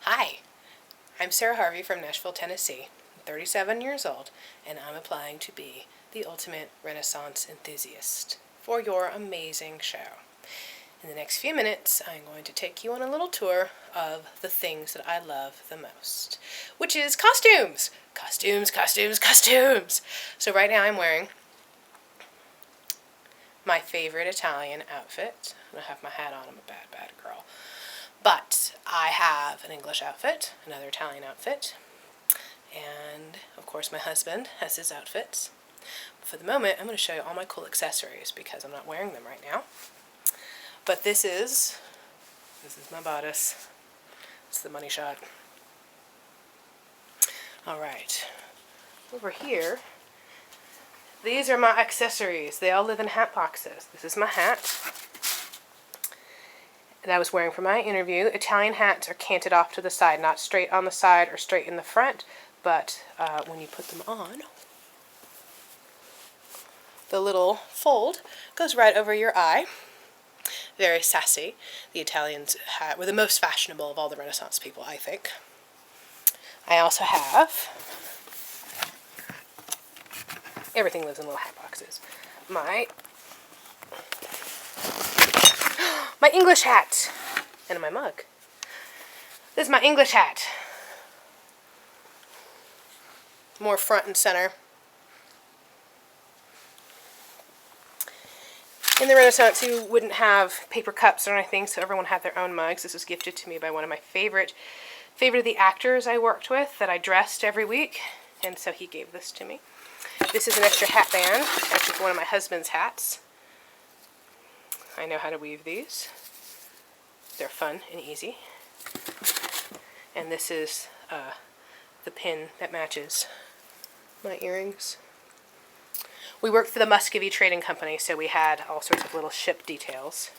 Hi, I'm Sarah Harvey from Nashville, Tennessee. I'm 37 years old, and I'm applying to be the ultimate Renaissance enthusiast for your amazing show. In the next few minutes, I'm going to take you on a little tour of the things that I love the most, which is costumes! Costumes, costumes, costumes! So right now I'm wearing my favorite Italian outfit. I have my hat on, I'm a bad, bad girl. But I have an English outfit, another Italian outfit, and of course my husband has his outfits. For the moment, I'm going to show you all my cool accessories because I'm not wearing them right now. But this is my bodice. It's the money shot. Alright, over here, these are my accessories. They all live in hat boxes. This is my hat that I was wearing for my interview. Italian hats are canted off to the side, not straight on the side or straight in the front, but when you put them on, the little fold goes right over your eye. Very sassy. The Italians were the most fashionable of all the Renaissance people, I think. I also have, everything lives in little hat boxes, my English hat, and my mug. This is my English hat. More front and center. In the Renaissance, you wouldn't have paper cups or anything, so everyone had their own mugs. This was gifted to me by one of my favorite of the actors I worked with that I dressed every week, and so he gave this to me. This is an extra hat band, actually for one of my husband's hats. I know how to weave these. They're fun and easy. And this is the pin that matches my earrings. We worked for the Muscovy Trading Company, so we had all sorts of little ship details.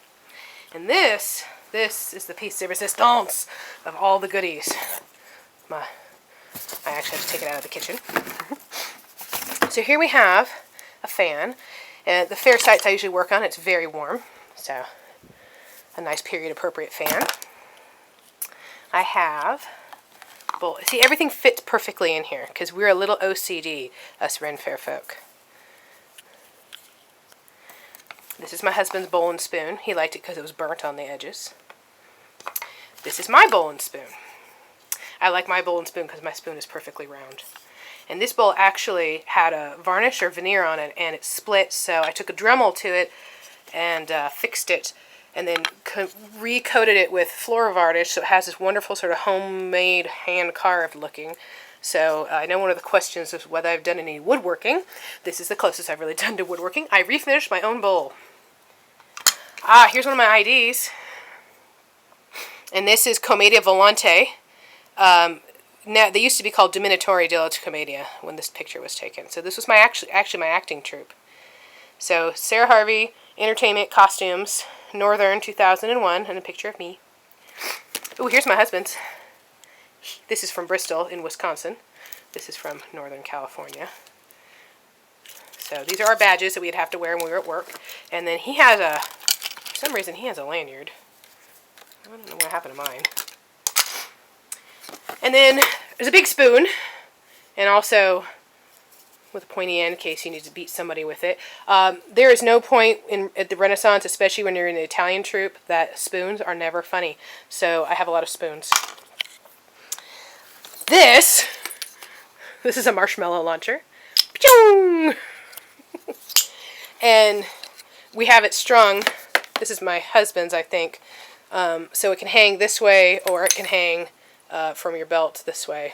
And this is the piece de resistance of all the goodies. I actually have to take it out of the kitchen. So here we have a fan. And the fair sites I usually work on, it's very warm, so a nice period-appropriate fan. I have, see, everything fits perfectly in here, because we're a little OCD, us Ren Faire folk. This is my husband's bowl and spoon. He liked it because it was burnt on the edges. This is my bowl and spoon. I like my bowl and spoon because my spoon is perfectly round. And this bowl actually had a varnish or veneer on it, and it split, so I took a Dremel to it and fixed it, and then recoated it with floor varnish, so it has this wonderful sort of homemade, hand-carved looking. So I know one of the questions is whether I've done any woodworking. This is the closest I've really done to woodworking. I refinished my own bowl. Here's one of my IDs. And this is Commedia Volante. Now, they used to be called Dominatori della Commedia when this picture was taken. So this was my actually my acting troupe. So Sarah Harvey, Entertainment, Costumes, Northern 2001, and a picture of me. Oh, here's my husband's. This is from Bristol in Wisconsin. This is from Northern California. So these are our badges that we'd have to wear when we were at work. And then he has for some reason he has a lanyard. I don't know what happened to mine. And then there's a big spoon, and also with a pointy end in case you need to beat somebody with it. There is no point at the Renaissance, especially when you're in the Italian troupe, that spoons are never funny. So I have a lot of spoons. This is a marshmallow launcher. And we have it strung. This is my husband's, I think. So it can hang this way, or it can hang from your belt this way.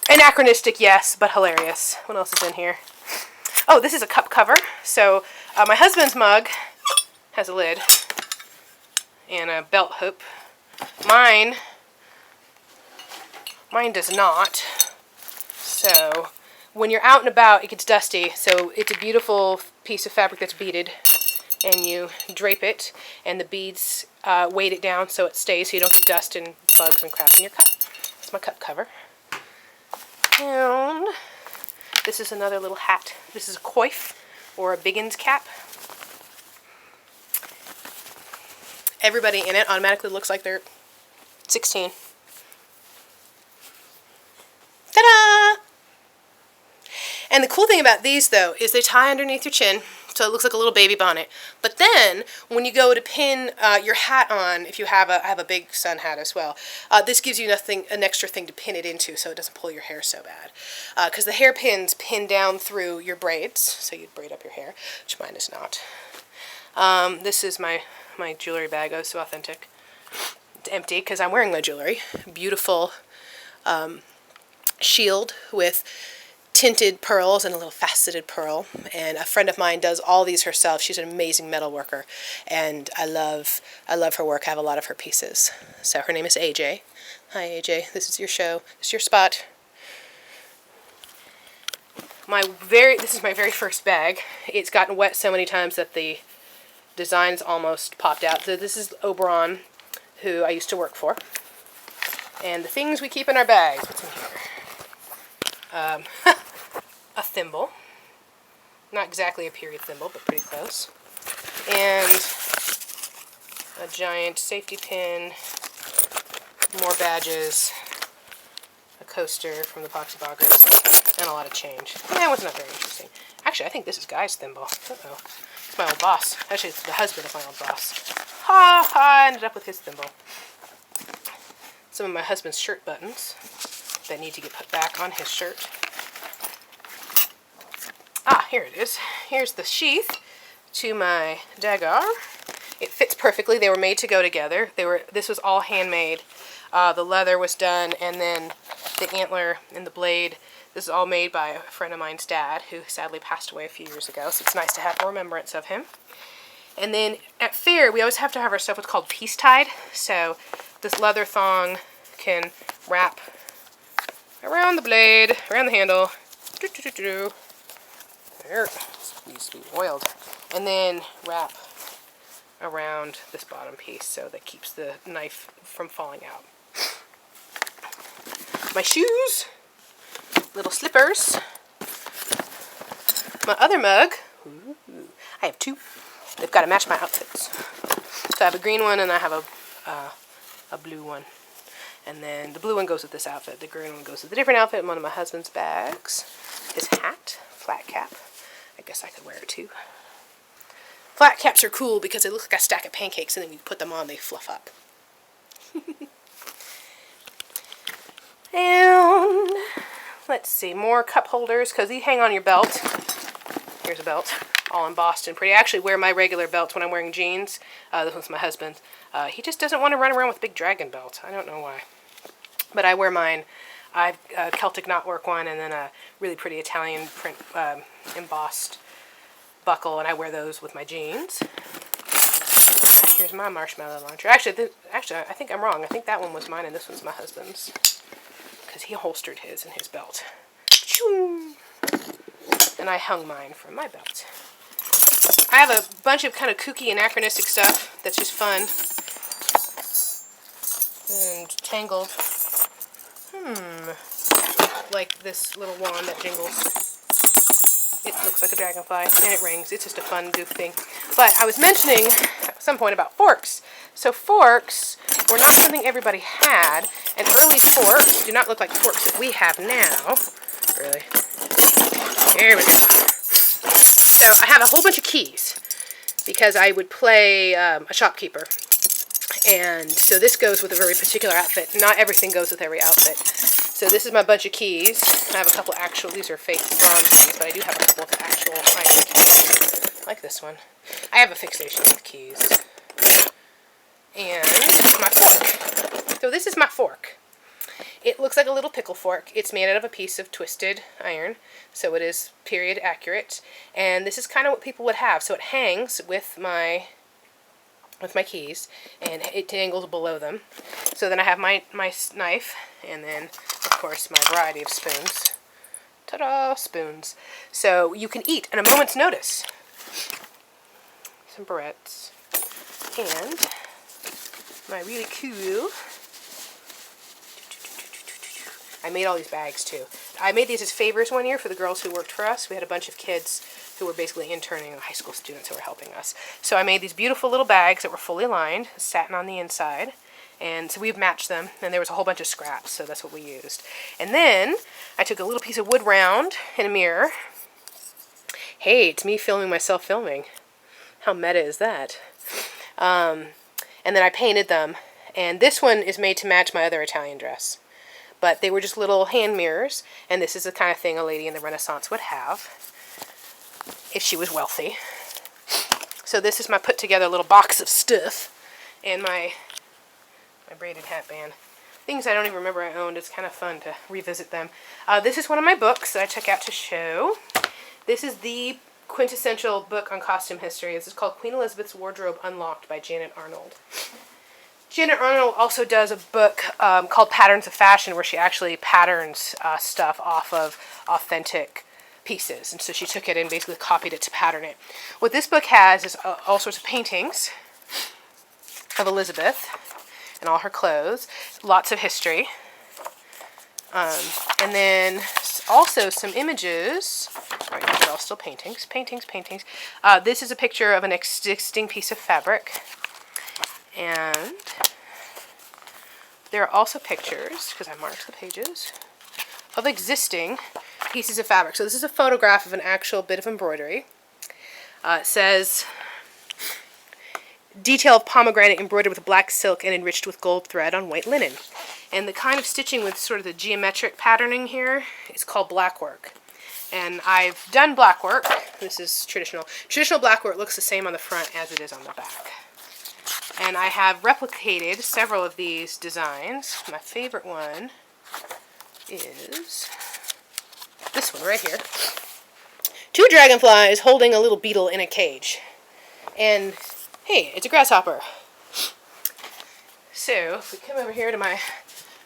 Anachronistic, yes, but hilarious. What else is in here? Oh, this is a cup cover. So my husband's mug has a lid and a belt hoop. Mine does not. So when you're out and about, it gets dusty. So it's a beautiful piece of fabric that's beaded, and you drape it, and the beads weight it down so it stays, so you don't get dust and bugs and crap in your cup. That's my cup cover. And this is another little hat. This is a coif, or a Biggins cap. Everybody in it automatically looks like they're 16. Ta-da! And the cool thing about these, though, is they tie underneath your chin, so it looks like a little baby bonnet. But then, when you go to pin your hat on, if you have I have a big sun hat as well, this gives you an extra thing to pin it into, so it doesn't pull your hair so bad. Because the hairpins pin down through your braids, so you'd braid up your hair, which mine is not. This is my jewelry bag. Oh, so authentic. It's empty because I'm wearing my jewelry. Beautiful shield with tinted pearls and a little faceted pearl, and a friend of mine does all these herself. She's an amazing metal worker, and I love her work. I have a lot of her pieces. So her name is AJ. Hi AJ, this is your show. This is your spot. This is my very first bag. It's gotten wet so many times that the designs almost popped out. So this is Oberon, who I used to work for. And the things we keep in our bags. What's in here? A thimble. Not exactly a period thimble, but pretty close. And a giant safety pin, more badges, a coaster from the Poxy Boggers, and a lot of change. That was not very interesting. Actually, I think this is Guy's thimble. Uh-oh. It's my old boss. Actually, it's the husband of my old boss. Ha ha! I ended up with his thimble. Some of my husband's shirt buttons that need to get put back on his shirt. Ah, here it is. Here's the sheath to my dagger. It fits perfectly. They were made to go together. This was all handmade. The leather was done, and then the antler and the blade. This is all made by a friend of mine's dad, who sadly passed away a few years ago, so it's nice to have a remembrance of him. And then at Faire, we always have to have our stuff what's called piece tied. So this leather thong can wrap around the blade, around the handle. There, it needs to be oiled. And then wrap around this bottom piece so that keeps the knife from falling out. My shoes, little slippers, my other mug. Ooh, I have two. They've got to match my outfits. So I have a green one and I have a blue one. And then the blue one goes with this outfit. The green one goes with a different outfit in one of my husband's bags. His hat, flat cap. I guess I could wear it too. Flat caps are cool because they look like a stack of pancakes, and then when you put them on, they fluff up. And let's see, more cup holders, because these hang on your belt. Here's a belt, all embossed and pretty. I actually wear my regular belts when I'm wearing jeans. This one's my husband's. He just doesn't want to run around with big dragon belts. I don't know why. But I wear mine. I've a Celtic knotwork one, and then a really pretty Italian print embossed buckle, and I wear those with my jeans. Here's my marshmallow launcher. Actually, I think I'm wrong. I think that one was mine, and this one's my husband's, because he holstered his in his belt. And I hung mine from my belt. I have a bunch of kind of kooky anachronistic stuff that's just fun and tangled. Like this little wand that jingles. It looks like a dragonfly, and it rings. It's just a fun, goof thing. But I was mentioning at some point about forks. So forks were not something everybody had, and early forks do not look like forks that we have now. Really. There we go. So I have a whole bunch of keys, because I would play a shopkeeper. And so this goes with a very particular outfit. Not everything goes with every outfit. So this is my bunch of keys. I have a couple actual, these are fake bronze keys, but I do have a couple of actual iron keys, like this one. I have a fixation with keys. And my fork. So this is my fork. It looks like a little pickle fork. It's made out of a piece of twisted iron, so it is period accurate. And this is kind of what people would have. So it hangs with my keys, and it dangles below them. So then I have my knife, and then, of course, my variety of spoons. Ta-da! Spoons. So you can eat at a moment's notice. Some barrettes. And my really cool... I made all these bags, too. I made these as favors one year for the girls who worked for us. We had a bunch of kids who were basically interning, high school students who were helping us. So I made these beautiful little bags that were fully lined, satin on the inside, And so we've matched them, and there was a whole bunch of scraps, so that's what we used. And then I took a little piece of wood round in a mirror. Hey, it's me filming myself filming. How meta is that? And then I painted them. And this one is made to match my other Italian dress. But they were just little hand mirrors, and this is the kind of thing a lady in the Renaissance would have if she was wealthy. So this is my put together little box of stuff, and my braided hat band. Things I don't even remember I owned. It's kind of fun to revisit them. This is one of my books that I took out to show. This is the quintessential book on costume history. This is called Queen Elizabeth's Wardrobe Unlocked by Janet Arnold. Janet Arnold also does a book called Patterns of Fashion, where she actually patterns stuff off of authentic pieces. And so she took it and basically copied it to pattern it. What this book has is all sorts of paintings of Elizabeth and all her clothes. Lots of history. And then also some images. All right, these are all still paintings. Paintings. This is a picture of an existing piece of fabric. And there are also pictures, because I marked the pages, of existing pieces of fabric. So this is a photograph of an actual bit of embroidery. It says, detail of pomegranate embroidered with black silk and enriched with gold thread on white linen. And the kind of stitching with sort of the geometric patterning here is called blackwork. And I've done blackwork. This is traditional. Traditional blackwork looks the same on the front as it is on the back. And I have replicated several of these designs. My favorite one is this one right here. 2 dragonflies holding a little beetle in a cage. And hey, it's a grasshopper. So, if we come over here to my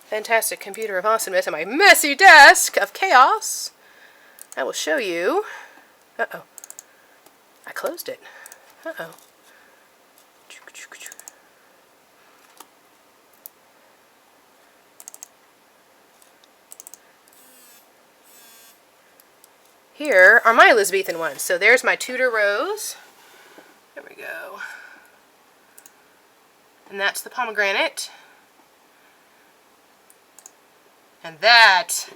fantastic computer of awesomeness and my messy desk of chaos, I will show you. Uh-oh. I closed it. Uh-oh. Here are my Elizabethan ones. So there's my Tudor rose. There we go. And that's the pomegranate. And that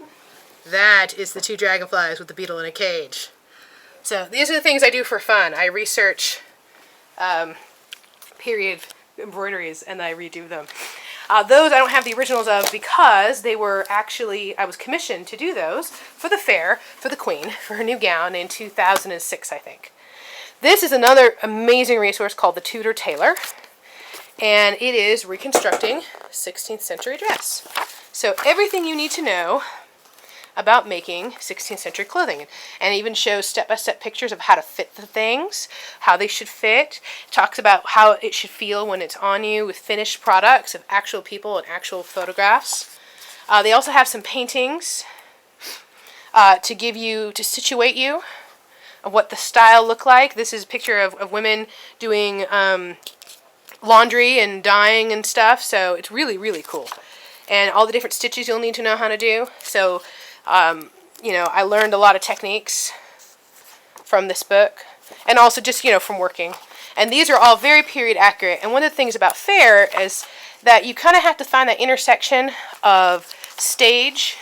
is the 2 dragonflies with the beetle in a cage. So these are the things I do for fun. I research period embroideries and I redo them. Those I don't have the originals of because they were actually, I was commissioned to do those for the fair, for the Queen, for her new gown in 2006, I think. This is another amazing resource called the Tudor Tailor, and it is reconstructing 16th century dress. So everything you need to know about making 16th century clothing, and even shows step-by-step pictures of how to fit the things, how they should fit. It talks about how it should feel when it's on you with finished products of actual people and actual photographs. They also have some paintings to situate you of what the style looked like. This is a picture of women doing laundry and dyeing and stuff, so it's really, really cool. And all the different stitches you'll need to know how to do. So I learned a lot of techniques from this book, and also just, from working. And these are all very period accurate. And one of the things about Faire is that you kind of have to find that intersection of stage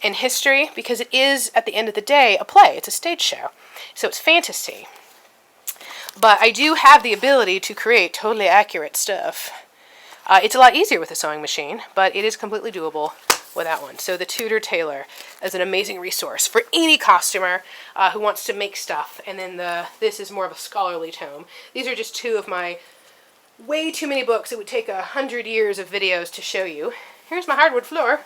and history, because it is, at the end of the day, a play. It's a stage show. So it's fantasy. But I do have the ability to create totally accurate stuff. It's a lot easier with a sewing machine, but it is completely doable without one. So the Tudor Tailor is an amazing resource for any costumer who wants to make stuff. And then this is more of a scholarly tome. These are just 2 of my way too many books. It would take 100 years of videos to show you. Here's my hardwood floor,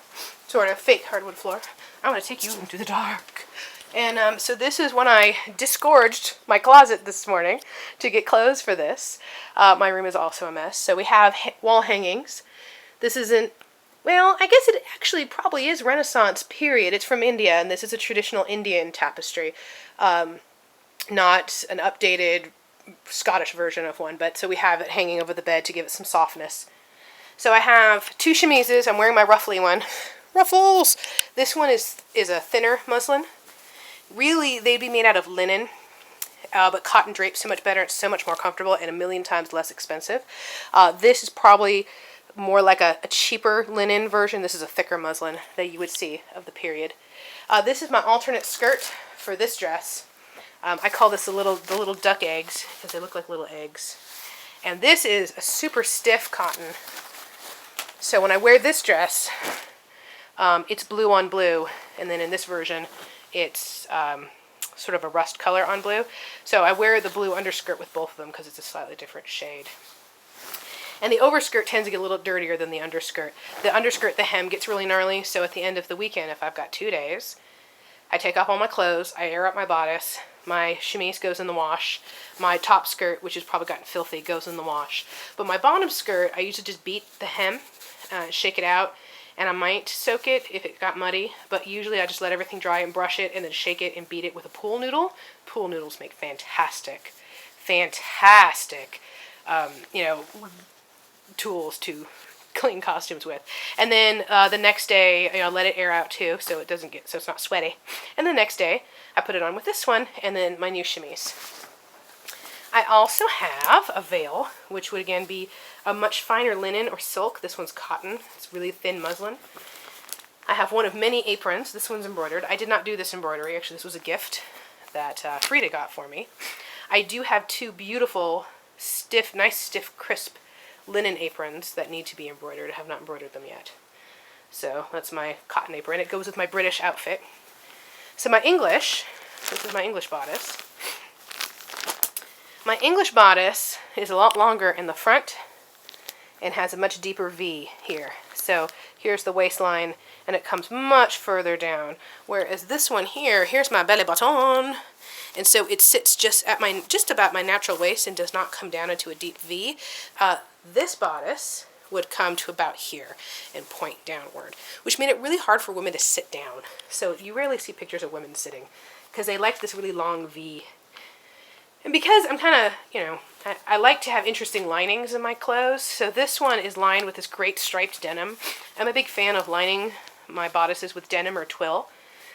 sort of fake hardwood floor. I want to take you into the dark. And so this is when I disgorged my closet this morning to get clothes for this. My room is also a mess. So we have wall hangings. This isn't, well, I guess it actually probably is Renaissance period. It's from India, and this is a traditional Indian tapestry. Not an updated Scottish version of one, but so we have it hanging over the bed to give it some softness. So I have 2 chemises. I'm wearing my ruffly one. Ruffles! This one is a thinner muslin. Really, they'd be made out of linen, but cotton drapes so much better. It's so much more comfortable and a million times less expensive. This is probably more like a cheaper linen version. This is a thicker muslin that you would see of the period. This is my alternate skirt for this dress. I call this the little duck eggs because they look like little eggs. And this is a super stiff cotton. So when I wear this dress, it's blue on blue, and then in this version, it's sort of a rust color on blue. So I wear the blue underskirt with both of them because it's a slightly different shade. And the overskirt tends to get a little dirtier than the underskirt. The underskirt, the hem, gets really gnarly, so at the end of the weekend, if I've got 2 days, I take off all my clothes, I air up my bodice, my chemise goes in the wash, my top skirt, which has probably gotten filthy, goes in the wash. But my bottom skirt, I usually just beat the hem, shake it out, and I might soak it if it got muddy, but usually I just let everything dry and brush it and then shake it and beat it with a pool noodle. Pool noodles make fantastic tools to clean costumes with. And then the next day, let it air out too, so it's not sweaty. And the next day, I put it on with this one and then my new chemise. I also have a veil, which would again be a much finer linen or silk. This one's cotton. It's really thin muslin. I have one of many aprons. This one's embroidered. I did not do this embroidery. Actually, this was a gift that Frida got for me. I do have 2 beautiful, nice, stiff, crisp linen aprons that need to be embroidered. I have not embroidered them yet. So that's my cotton apron. It goes with my British outfit. So this is my English bodice. My English bodice is a lot longer in the front and has a much deeper V here. So here's the waistline and it comes much further down. Whereas this one here, here's my belly button. And so it sits just about my natural waist and does not come down into a deep V. This bodice would come to about here and point downward, which made it really hard for women to sit down. So you rarely see pictures of women sitting because they like this really long V. And because I'm kind of, I like to have interesting linings in my clothes, so this one is lined with this great striped denim. I'm a big fan of lining my bodices with denim or twill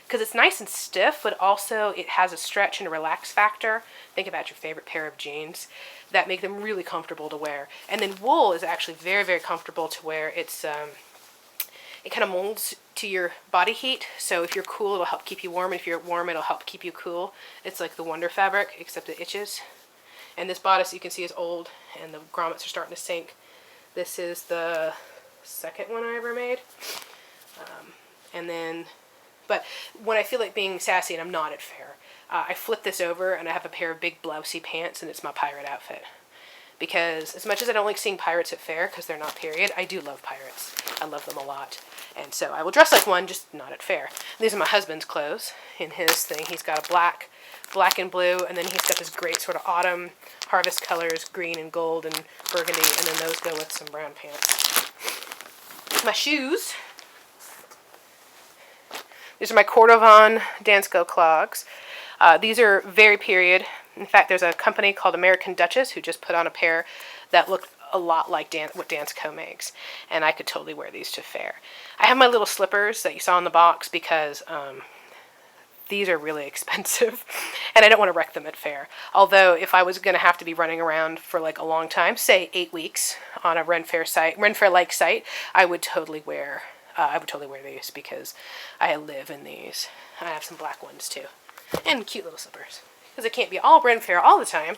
because it's nice and stiff, but also it has a stretch and a relax factor. Think about your favorite pair of jeans that make them really comfortable to wear. And then wool is actually very, very comfortable to wear. It's it kind of molds to your body heat, so if you're cool, it'll help keep you warm. If you're warm, it'll help keep you cool. It's like the Wonder fabric, except it itches. And this bodice, you can see, is old, and the grommets are starting to sink. This is the second one I ever made. But when I feel like being sassy, and I'm not at Faire, I flip this over, and I have a pair of big blousey pants, and it's my pirate outfit. Because as much as I don't like seeing pirates at Faire, because they're not period, I do love pirates. I love them a lot. And so I will dress like one, just not at Faire. These are my husband's clothes. In his thing, he's got a black and blue, and then he's got this great sort of autumn harvest colors, green and gold and burgundy, and then those go with some brown pants. My shoes. These are my Cordovan Dansko clogs. These are very period. In fact, there's a company called American Duchess who just put on a pair that looked a lot like what Dansko makes, and I could totally wear these to Faire. I have my little slippers that you saw in the box because these are really expensive, and I don't want to wreck them at Faire. Although, if I was going to have to be running around for like a long time, say 8 weeks on a Ren Faire-like site, I would totally wear these because I live in these. I have some black ones too, and cute little slippers. Because it can't be all Ren Faire all the time.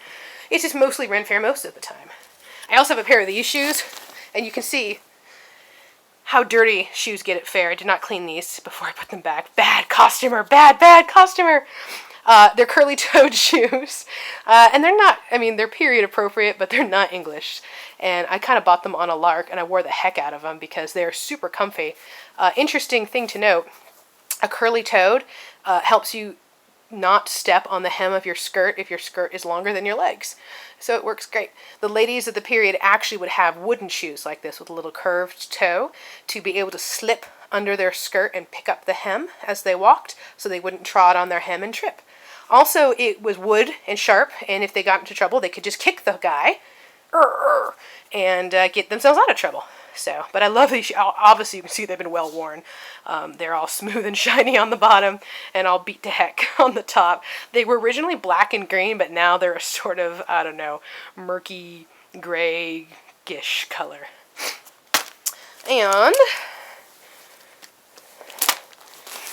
It's just mostly Ren Faire most of the time. I also have a pair of these shoes, and you can see how dirty shoes get at Faire. I did not clean these before I put them back. Bad costumer, bad costumer. They're curly-toed shoes, and they're not, they're period appropriate, but they're not English. And I kind of bought them on a lark, and I wore the heck out of them because they're super comfy. Interesting thing to note, a curly-toed helps you not step on the hem of your skirt if your skirt is longer than your legs. So it works great. The ladies of the period actually would have wooden shoes like this with a little curved toe to be able to slip under their skirt and pick up the hem as they walked so they wouldn't trod on their hem and trip. Also, it was wood and sharp, and if they got into trouble, they could just kick the guy and get themselves out of trouble. So, but I love these. Obviously, you can see they've been well worn. They're all smooth and shiny on the bottom, and all beat to heck on the top. They were originally black and green, but now they're a sort of, I don't know, murky, grayish color. And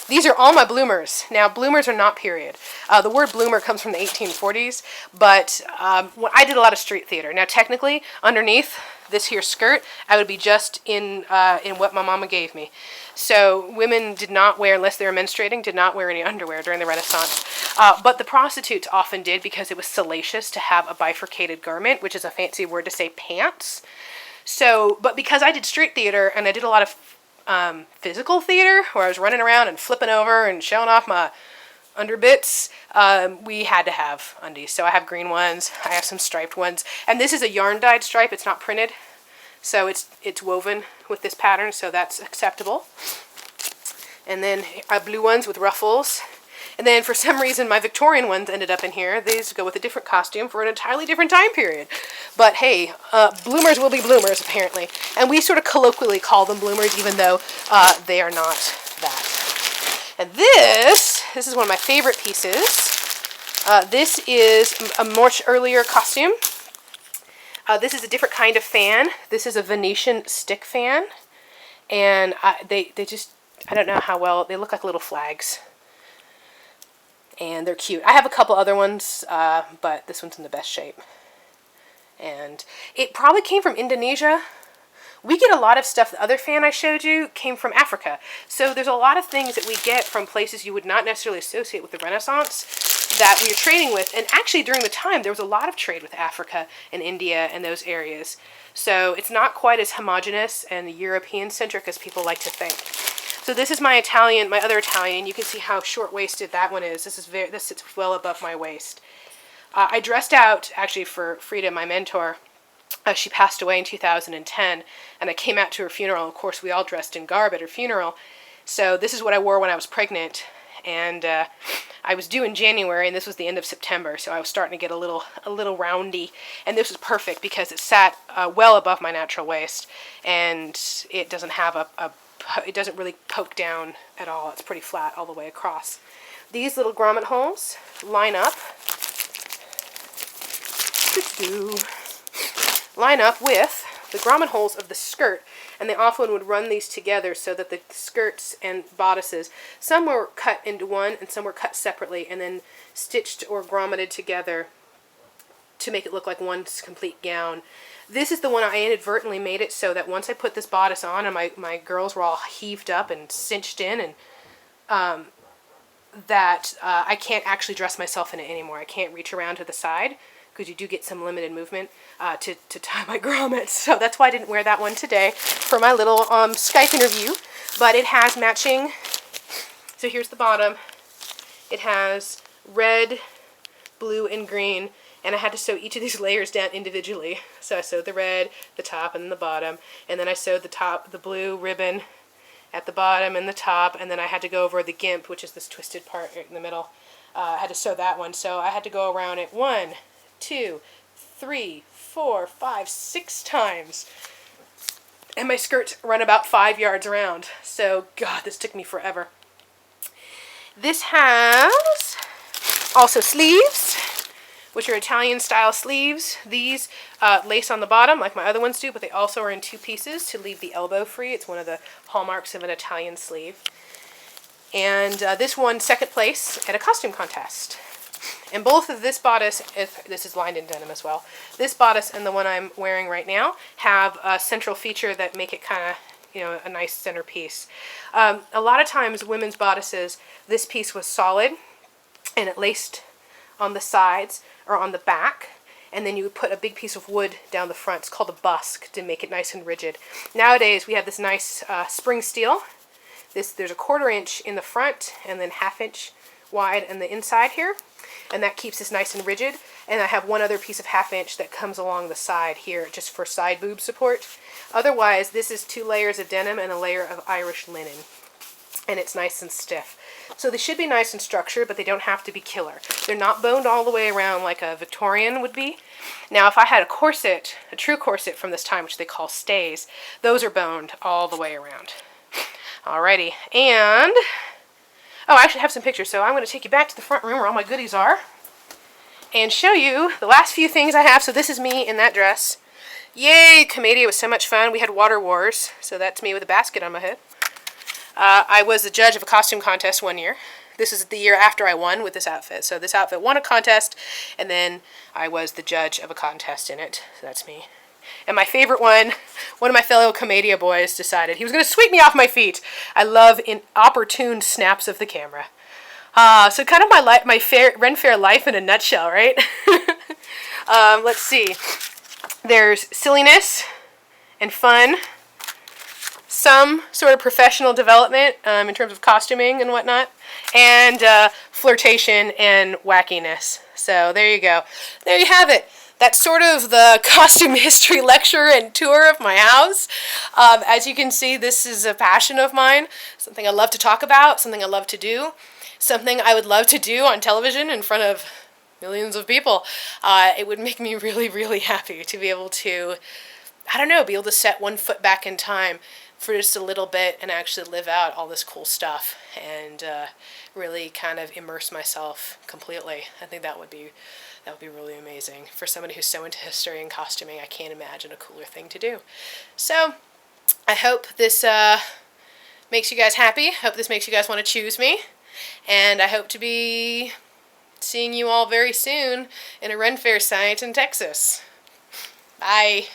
these are all my bloomers. Now, bloomers are not period. The word bloomer comes from the 1840s, but I did a lot of street theater. Now, technically, underneath this here skirt, I would be just in what my mama gave me. So women did not wear, unless they were menstruating, did not wear any underwear during the Renaissance. But the prostitutes often did because it was salacious to have a bifurcated garment, which is a fancy word to say pants. So, but because I did street theater and I did a lot of physical theater where I was running around and flipping over and showing off my underbits, we had to have undies. So I have green ones, I have some striped ones, and this is a yarn dyed stripe. It's not printed, so it's woven with this pattern, so that's acceptable. And then blue ones with ruffles. And then for some reason my Victorian ones ended up in here. These go with a different costume for an entirely different time period. But hey, bloomers will be bloomers apparently. And we sort of colloquially call them bloomers even though they are not that. And this is one of my favorite pieces. This is a much earlier costume. This is a different kind of fan. This is a Venetian stick fan. And they just, I don't know how well, they look like little flags. And they're cute. I have a couple other ones, but this one's in the best shape. And it probably came from Indonesia. We get a lot of stuff. The other fan I showed you came from Africa. So there's a lot of things that we get from places you would not necessarily associate with the Renaissance that we are trading with. And actually during the time, there was a lot of trade with Africa and India and those areas. So it's not quite as homogenous and European-centric as people like to think. So this is my Italian, my other Italian. You can see how short-waisted that one is. This sits well above my waist. I dressed out, actually, for Frida, my mentor. She passed away in 2010, and I came out to her funeral. Of course, we all dressed in garb at her funeral. So this is what I wore when I was pregnant, and I was due in January, and this was the end of September, so I was starting to get a little roundy. And this was perfect because it sat well above my natural waist, and it doesn't have it doesn't really poke down at all. It's pretty flat all the way across. These little grommet holes line up with the grommet holes of the skirt, and they often would run these together so that the skirts and bodices, some were cut into one and some were cut separately and then stitched or grommeted together to make it look like one complete gown. This is the one I inadvertently made it so that once I put this bodice on and my girls were all heaved up and cinched in, and that I can't actually dress myself in it anymore. I can't reach around to the side because you do get some limited movement to tie my grommets. So that's why I didn't wear that one today for my little Skype interview. But it has matching. So here's the bottom. It has red, blue, and green. And I had to sew each of these layers down individually. So I sewed the red, the top, and the bottom. And then I sewed the blue ribbon at the bottom and the top. And then I had to go over the gimp, which is this twisted part in the middle. I had to sew that one. So I had to go around it 1, 2, 3, 4, 5, 6 times. And my skirts run about 5 yards around. So, God, this took me forever. This has also sleeves, which are Italian style sleeves. These lace on the bottom like my other ones do, but they also are in 2 pieces to leave the elbow free. It's one of the hallmarks of an Italian sleeve. And this won 2nd place at a costume contest. And both of this bodice, this is lined in denim as well, this bodice and the one I'm wearing right now have a central feature that make it kind of, you know, a nice centerpiece. A lot of times women's bodices, this piece was solid and it laced on the sides or on the back, and then you would put a big piece of wood down the front. It's called a busk to make it nice and rigid. Nowadays we have this nice spring steel. There's a 1/4 inch in the front and then 1/2 inch wide on the inside here, and that keeps this nice and rigid. And I have one other piece of 1/2 inch that comes along the side here just for side boob support. Otherwise, this is 2 layers of denim and a layer of Irish linen, and it's nice and stiff. So they should be nice and structured, but they don't have to be killer. They're not boned all the way around like a Victorian would be. Now, if I had a corset, a true corset from this time, which they call stays, those are boned all the way around. Alrighty, and oh, I actually have some pictures, so I'm going to take you back to the front room where all my goodies are and show you the last few things I have. So this is me in that dress. Yay, Commedia was so much fun. We had water wars, so that's me with a basket on my head. I was the judge of a costume contest one year. This is the year after I won with this outfit. So this outfit won a contest, and then I was the judge of a contest in it. So that's me. And my favorite one of my fellow Commedia boys decided he was going to sweep me off my feet. I love inopportune snaps of the camera. So kind of my Ren Faire life in a nutshell, right? Let's see. There's silliness and fun, some sort of professional development in terms of costuming and whatnot, and flirtation and wackiness. So there you go. There you have it. That's sort of the costume history lecture and tour of my house. As you can see, this is a passion of mine, something I love to talk about, something I love to do, something I would love to do on television in front of millions of people. It would make me really, really happy to be able to, I don't know, be able to set one foot back in time for just a little bit and actually live out all this cool stuff and really kind of immerse myself completely. I think that would be really amazing. For somebody who's so into history and costuming, I can't imagine a cooler thing to do. So I hope this makes you guys happy. I hope this makes you guys want to choose me. And I hope to be seeing you all very soon in a Ren Faire site in Texas. Bye.